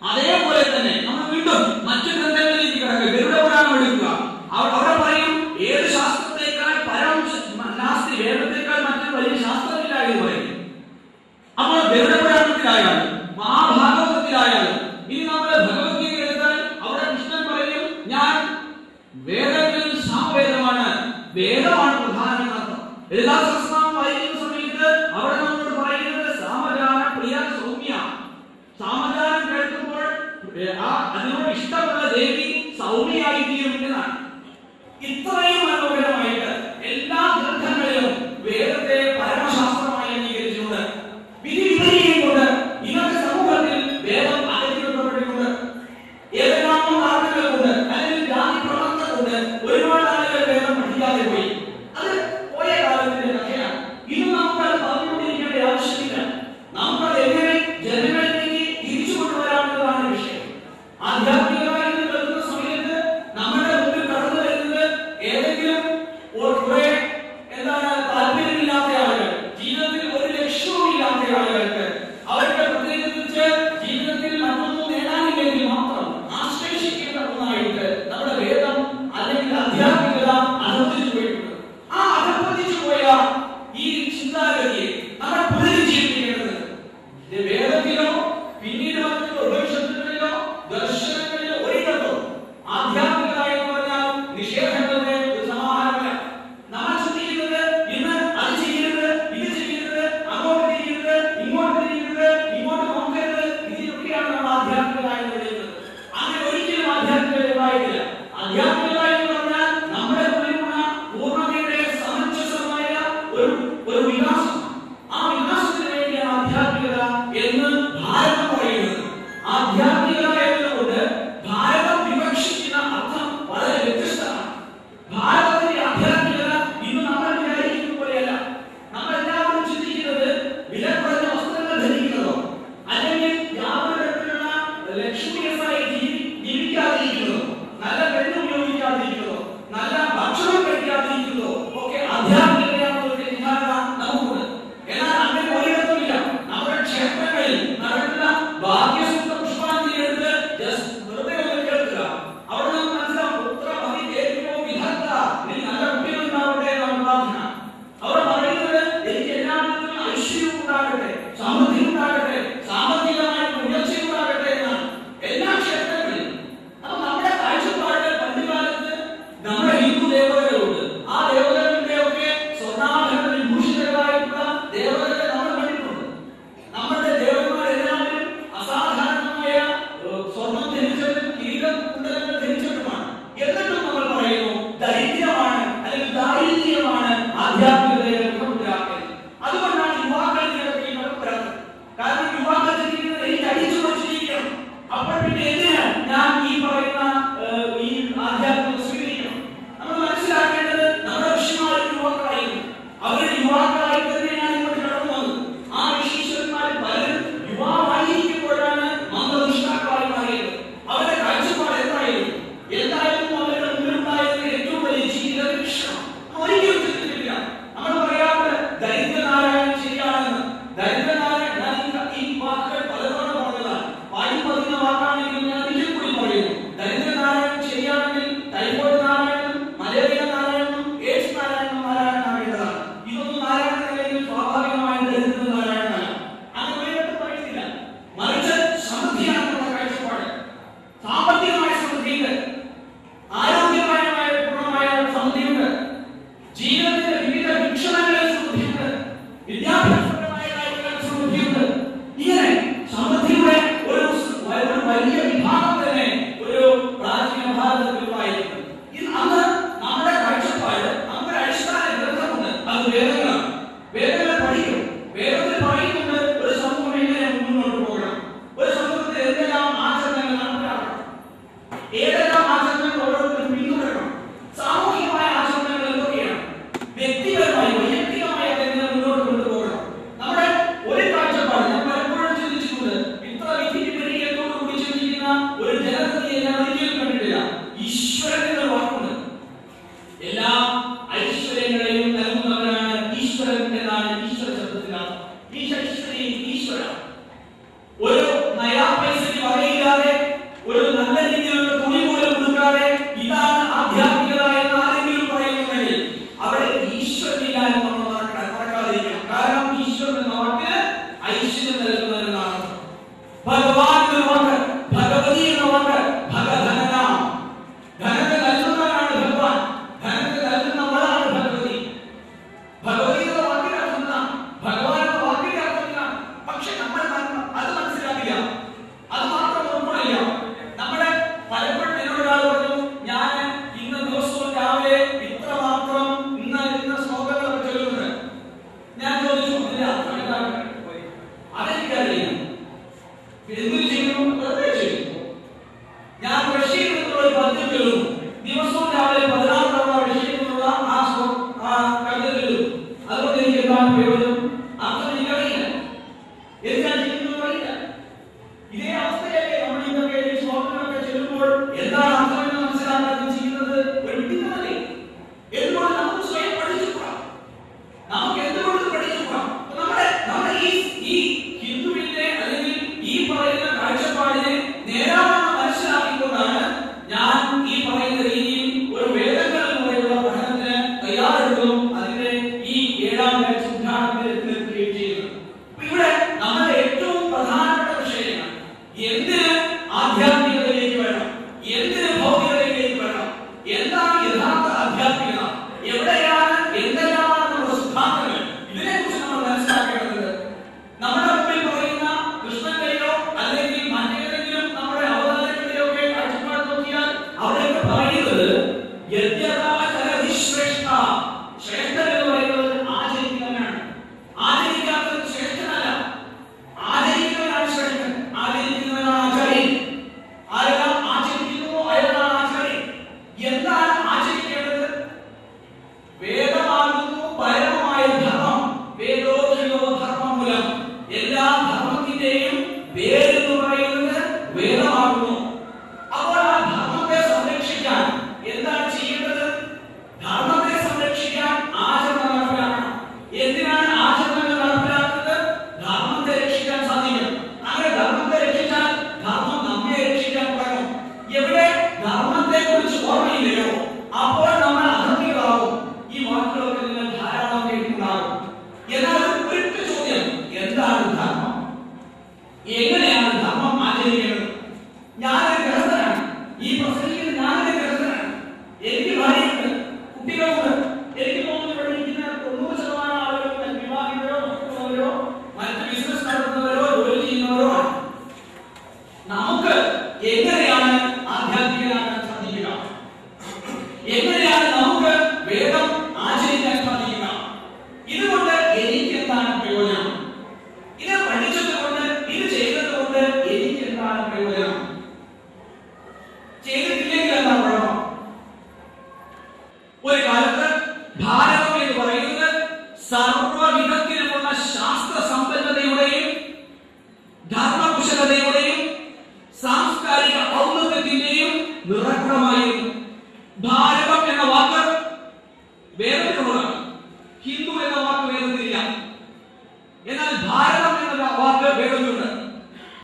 അതേപോലെ തന്നെ നമ്മൾ വീണ്ടും മറ്റു ഗ്രന്ഥങ്ങളിലേക്ക് കിടക്കുക. ഗരുഡപുരാണം എടുക്കുക. അവിടെ പറയും ഏത് ശാസ്ത്രത്തെക്കാൾ പരം നാസ്തി, വേദത്തെക്കാൾ മറ്റൊരു വലിയ ശാസ്ത്രമില്ല എന്ന് പറയും. അപ്പോൾ ഗരുഡപുരാണത്തിലായാലും മഹാഭാഗവതത്തിലായാലും ഇനി നമ്മൾ ഭഗവത്ഗീത എടുത്താൽ അവിടെ കൃഷ്ണൻ പറയും ഞാൻ വേദങ്ങളിൽ സാമവേദമാണ്, വേദമാണ് പ്രധാനമെന്നർത്ഥം. ലളിതാസഹസ്രനാമം വായിക്കുന്ന സമയത്ത് അവിടെ നമ്മളോട് പറയുന്നത് സാമഗാന പ്രിയ സൗമ്യ. സാമഗാനം കേൾക്കുമ്പോൾ അതിനോട് ഇഷ്ടമുള്ള ദേവി സൗമ്യയായി തീരും എന്നാണ്. ഇത്രയും മനോഹരമായിട്ട് എല്ലാ ഗ്രന്ഥങ്ങളിലും വേദത്തെ പരമശാസ്ത്രമായി അംഗീകരിച്ചുകൊണ്ട് വിധി വിപരീതമുണ്ട്. ഇന്നത്തെ സമൂഹത്തിൽ വേദം അകറ്റിവിടപ്പെട്ടിട്ടുണ്ട്. ഏതെല്ലാം കാരണങ്ങൾ കൊണ്ട് അല്ലെങ്കിൽ ജാതി പ്രവർത്തനം കൊണ്ട് ഒരുപാട് ആളുകൾ വേദം പഠിക്കാതെ പോയി. അത് പോയ കാലത്തിന്റെ കഥയാണ്. ഇന്ന് നമുക്കത് പറഞ്ഞുകൊണ്ടിരിക്കേണ്ട ആവശ്യമില്ല. നമുക്കത് എങ്ങനെ ജനങ്ങളിലേക്ക് തിരിച്ചു കൊണ്ടുവരാമെന്നതാണ് വിഷയം. ആധ്യാത്മികമായി കേൾക്കുന്ന സമയത്ത് നമ്മുടെ മുമ്പിൽ കടന്നു വരുന്നത് ഏതെങ്കിലും കുറെ എന്താണ് താല്പര്യമില്ലാത്ത ആളുകൾ, ജീവിതത്തിൽ ഒരു ലക്ഷ്യവും ഇല്ലാത്ത ആളുകൾക്ക് അവരുടെ പ്രത്യേകിച്ച് ജീവിതത്തിൽ മറ്റൊന്നും നേടാനില്ലെങ്കിൽ മാത്രം ആശ്രയിക്കേണ്ട ഒന്നായിട്ട് നമ്മുടെ വേദം അല്ലെങ്കിൽ ആധ്യാത്മികത അധപ്പതിച്ചു പോയിട്ടുണ്ട്. ആ അധപ്പതിച്ചു പോയ ഈ ചിന്താഗതിയെ നമ്മൾ പുനരുജ്ജീവിപ്പിക്കേണ്ടത് വേദത്തിലോ പിന്നീട് ഉപനിഷത്തുകളിലോ ദർശനങ്ങളിലോ ഒരിടത്തോ ആധ്യാത്മികത എന്ന് പറഞ്ഞാൽ നിഷേധങ്ങളുടെ ഒരു സമാഹാരമല്ല. നമ്മൾ ചിന്തിക്കുന്നത് ഇന്ന് അത് ചെയ്യരുത്, ഇത് ചെയ്യരുത്, അങ്ങോട്ട് തിരിയരുത്, ഇങ്ങോട്ട് തിരിയരുത്, ഇങ്ങോട്ട് നോക്കരുത്, ഇതിലൊക്കെയാണ് നമ്മൾ ആധ്യാത്മികത എന്ന് പറയുന്നത്. അങ്ങനെ ഒരിക്കലും ആധ്യാത്മികത ഉണ്ടായിട്ടില്ല. ആധ്യാത്മികത എന്ന് പറഞ്ഞാൽ നമ്മുടെ ഉള്ളിലുള്ള പൂർണ്ണതയുടെ സമഞ്ജസമായ ഒരു വികാസം. ആ വികാസത്തിന് വേണ്ടിയാണ് ആധ്യാത്മികത എന്ന് ഭാരതം പറയുന്നത്. ആധ്യാത്മികത എന്നതുകൊണ്ട് ഭാരതം വിവക്ഷിക്കുന്ന അർത്ഥം വളരെ വ്യത്യസ്തമാണ്. ഭാരതത്തിന്റെ ആധ്യാത്മികത ഇന്ന് നമ്മൾ വിചാരിക്കുന്ന പോലെയല്ല. നമ്മളെല്ലാവരും ചിന്തിക്കുന്നത് വില കുറഞ്ഞ വസ്ത്രങ്ങൾ ധരിക്കുന്നതോ അല്ലെങ്കിൽ യാതൊരു തരത്തിലുള്ള ലക്ഷണീയമായി ജീവിക്കാതിരിക്കുന്നതോ നല്ല പെണ്ണ് ഉപയോഗിക്കാതിരിക്കുന്നതോ നല്ല ഭക്ഷണം കഴിക്കാതിരിക്കുന്നതോ ഒക്കെ ആധ്യാത്മികതയാണെന്നുള്ള ചിന്താഗത നമുക്കുണ്ട്. എന്നാൽ അങ്ങനെ ഒരിടത്തുമില്ല. നമ്മുടെ ക്ഷേത്രങ്ങളിൽ നടക്കുന്ന ഭാഗ്യസൂത്ര പുഷ്പാഞ്ജലി എടുത്ത് വെറുതെ ഒന്ന് കേൾക്കുക. അവിടെ നമുക്ക് മനസ്സിലാവും പുത്ര മതി കേൾക്കുമോ വിധത്ത, എനിക്ക് നല്ല കുട്ടികളുണ്ടാവട്ടെ എന്നാണ് പ്രാർത്ഥന. അവർ പറയുന്നത് എനിക്ക് എല്ലാവരും ഐശ്വര്യം ഉണ്ടാകട്ടെ, സമൃദ്ധി ഉണ്ടാകട്ടെ, സാമ്പത്തികമായിട്ട് ഉയർച്ച ഉണ്ടാകട്ടെ എന്നാണ് എല്ലാ ക്ഷേത്രങ്ങളിലും. അപ്പൊ നമ്മുടെ കാഴ്ചപ്പാട് പണ്ടുകാലത്ത് നമ്മുടെ ഹിന്ദു ദേവതകളുണ്ട്. ആ ദേവതകളുടെ ഒക്കെ സ്വർണ്ണാഭരണ വിഭൂഷിതരായിട്ടുള്ള ദേവതകളെ നമ്മൾ കണ്ടിട്ടുണ്ട്. നമ്മുടെ ദേവന്മാരെല്ലാവരും അസാധാരണ ഒരു നല്ല രീതിയിലുള്ള തുണി പോലും കൊടുക്കാതെ ഇതാണ് ആധ്യാത്മികത എന്ന് ആരെങ്കിലും പറയുന്നുണ്ടെങ്കിൽ അവിടെ ഈശ്വരനില്ലാതെ നമ്മൾ മറക്കാതിരിക്കണം. കാരണം ഈശ്വരൻ നമുക്ക് ഐശ്വര്യം നൽകുന്നതെന്നാണ്. ഭഗവാൻ എന്ന വാക്ക്, ഭഗവതി എന്ന വാക്ക്, ഭഗധന, ധനത്തെ നൽകുന്നവരാണ് ഭഗവാൻ, ധനത്തെ നൽകുന്നവളാണ് ഭഗവതി. ഭഗവതി എന്ന വാക്കിന്റെ അർത്ഥം എന്താണ്? ഭഗവാൻ എന്ന വാക്കിന്റെ അർത്ഥം എന്താണ്? പക്ഷെ നമ്മൾ അത് മനസ്സിലാക്കില്ല, അത് മാത്രം ഉൾക്കൊള്ളില്ല. നമ്മുടെ പലപ്പോഴും എന്നോട് ഒരാൾ പറഞ്ഞു, ഞാൻ ഇന്ന ദിവസവും രാവിലെ ഇത്ര മാത്രം ഇന്ന ശ്ലോകങ്ങളൊക്കെ ചൊല്ലുന്നത്. ഞാൻ ചോദിച്ചു, അതിന്റെ അർത്ഥം എന്താണ്? അതെനിക്കറിയില്ല. എന്തിനു ചെയ്യുന്നു? വെറുതെ ചെയ്യുന്നു. ഞാൻ റഷ്യയിൽ നിന്നുള്ള ഒരു പദ്യം ചൊല്ലുന്നു. ദിവസവും രാവിലെ 16 തവണ റഷ്യയിൽ നിന്നുള്ള ആ കവിത ചൊല്ലുന്നു. അതുകൊണ്ട് എനിക്ക് എന്താണ് പ്രയോജനം? അർത്ഥം എനിക്കറിയില്ല. എന്താണ് ചെയ്യുന്നത് അറിയില്ല. ഇതേ അവസ്ഥയല്ലേ നമ്മൾ ഇതൊക്കെ ഈ ശ്ലോകങ്ങളൊക്കെ ചൊല്ലുമ്പോൾ എന്താണ് അർത്ഥം എന്ന് മനസ്സിലാക്കാതെ ചെയ്യുന്നത്? ഒരു വിഡിത്തമല്ലേ? എന്തുകൊണ്ട് നമുക്ക് സ്വയം പഠിച്ചുകൂടാ? നമുക്ക് എന്തുകൊണ്ട് പഠിച്ചുകൂടാ? നമ്മുടെ ഈ ഹിന്ദുവിന്റെ അല്ലെങ്കിൽ ഈ പറയുന്ന കാഴ്ചപ്പാടിനെ നേരാവണ്ണം മനസ്സിലാക്കിക്കൊണ്ടാണ് ഞാൻ ഈ പറയുന്ന രീതിയിൽ ഒരു വേദങ്ങളിൽ മുറയുള്ള പഠനത്തിന് തയ്യാറെടുക്കുകയും അതിന്റെ ഈ 7ാം ബാച്ച് ഉദ്ഘാടനത്തിലെത്തുകയും ചെയ്യുന്നത്. ഇവിടെ നമ്മുടെ ഏറ്റവും പ്രധാനപ്പെട്ട വിഷയങ്ങൾ എന്തിന് ആധ്യാത്മികതയിലേക്ക് വേണം, എന്തിന് ഭൗതികതയിലേക്ക് വേണം, എന്താണ് യഥാർത്ഥ ആധ്യാത്മികത, എവിടെയാണ് എന്തെല്ലാമാണ് നമ്മുടെ സിദ്ധാന്തങ്ങൾ, ഇതിനെക്കുറിച്ച് നമ്മൾ മനസ്സിലാക്കേണ്ടതുണ്ട്. നമ്മുടെ മുമ്പിൽ പറയുന്ന കൃഷ്ണന്റെയോ അല്ലെങ്കിൽ മറ്റേതെങ്കിലും നമ്മുടെ അവതാരങ്ങളുടെയോ ഒക്കെ കാഴ്ചപ്പാട് നോക്കിയാൽ അവിടെയൊക്കെ പറയുന്നത് ശ്രേഷ്ഠൻ എന്ന് പറയുന്നത് ആചരിക്കുന്നവനാണ്. ആചരിക്കാത്തത് ശ്രേഷ്ഠനല്ല. ആചരിക്കുന്നവനാണ് ശ്രേഷ്ഠൻ. ആചരിക്കുന്നവനാണ് ആചാര്യൻ. ആരെല്ലാം ആചരിക്കുന്നുവോ അയാളാണ് ആചാര്യൻ. എന്താണ് ആചരിക്കേണ്ടത്? വേദമാകുന്നു പരമമായ ധർമ്മം. വേദോഖിലോ ധർമ്മമൂലം. എല്ലാ ധർമ്മത്തിന്റെയും വേരെന്ന് പറയുന്നത് വേദമാകുന്നു. അപ്പോൾ ആ ധർമ്മത്തെ സംരക്ഷിക്കാൻ എന്താണ് ചെയ്യേണ്ടത്? ധർമ്മത്തെ സംരക്ഷിക്കാൻ ആചരണം നടപ്പിലാക്കണം. എന്തിനാണ് ആചരണങ്ങൾ നടപ്പിലാക്കുന്നത്? ധർമ്മത്തെ രക്ഷിക്കാൻ സാധിക്കും. അങ്ങനെ ധർമ്മത്തെ രക്ഷിച്ചാൽ ധർമ്മം നമ്മെ രക്ഷിക്കാൻ തുടങ്ങും. എവിടെ ധർമ്മത്തെ കുറിച്ച് ഓർമ്മയില്ലയോ അപ്പോൾ നമ്മൾ അധർമ്മികളാകും. ഈ വാക്കുകളൊക്കെ നിങ്ങൾ ധാരാളം കേട്ടിട്ടുണ്ടാകും. എന്നാൽ ഒരൊറ്റ ചോദ്യം, എന്താണ് ധർമ്മം? എങ്ങനെയാണ് ധർമ്മം ആചരിക്കേണ്ടത്? ഞാനൊരു ഗൃഹസ്ഥനാണ്. ഈ പ്രസംഗിക്കുന്ന ഞാനൊരു ഗൃഹസ്ഥനാണ്. എനിക്ക് ഭാര്യയുണ്ട്, കുട്ടികളുണ്ട്. എനിക്ക് തോന്നുന്നു ഇവിടെ ഇരിക്കുന്ന 90% ആളുകൾ വിവാഹിതരോ മറ്റുള്ളവരോ മറ്റ് ബിസിനസ് നടത്തുന്നവരോ ജോലി ചെയ്യുന്നവരോ ആണ്. നമുക്ക് എങ്ങനെയാണ് ആധ്യാത്മികനാകാൻ സാധിക്കുക? എങ്ങനെയാണ് നമുക്ക് വേദം ആചരിക്കാൻ സാധിക്കുക? ഇതുകൊണ്ട് എനിക്ക് എന്താണ് പ്രയോജനം? ഇത് പഠിച്ചതുകൊണ്ട്, ഇത് ചെയ്തതുകൊണ്ട് എനിക്ക് എന്താണ് പ്രയോജനം? ചെയ്തിട്ടില്ലെങ്കിൽ എന്താണ് കുഴപ്പം? ഒരു കാലത്ത് ഭാരതം എന്ന് പറയുന്നത് സർവ്വവിധത്തിലുമുള്ള ശാസ്ത്ര സമ്പന്നതയുടെയും ധർമ്മകുശലതയുടെയും സാംസ്കാരിക ഔന്നത്യത്തിന്റെയും നിറകുടമായി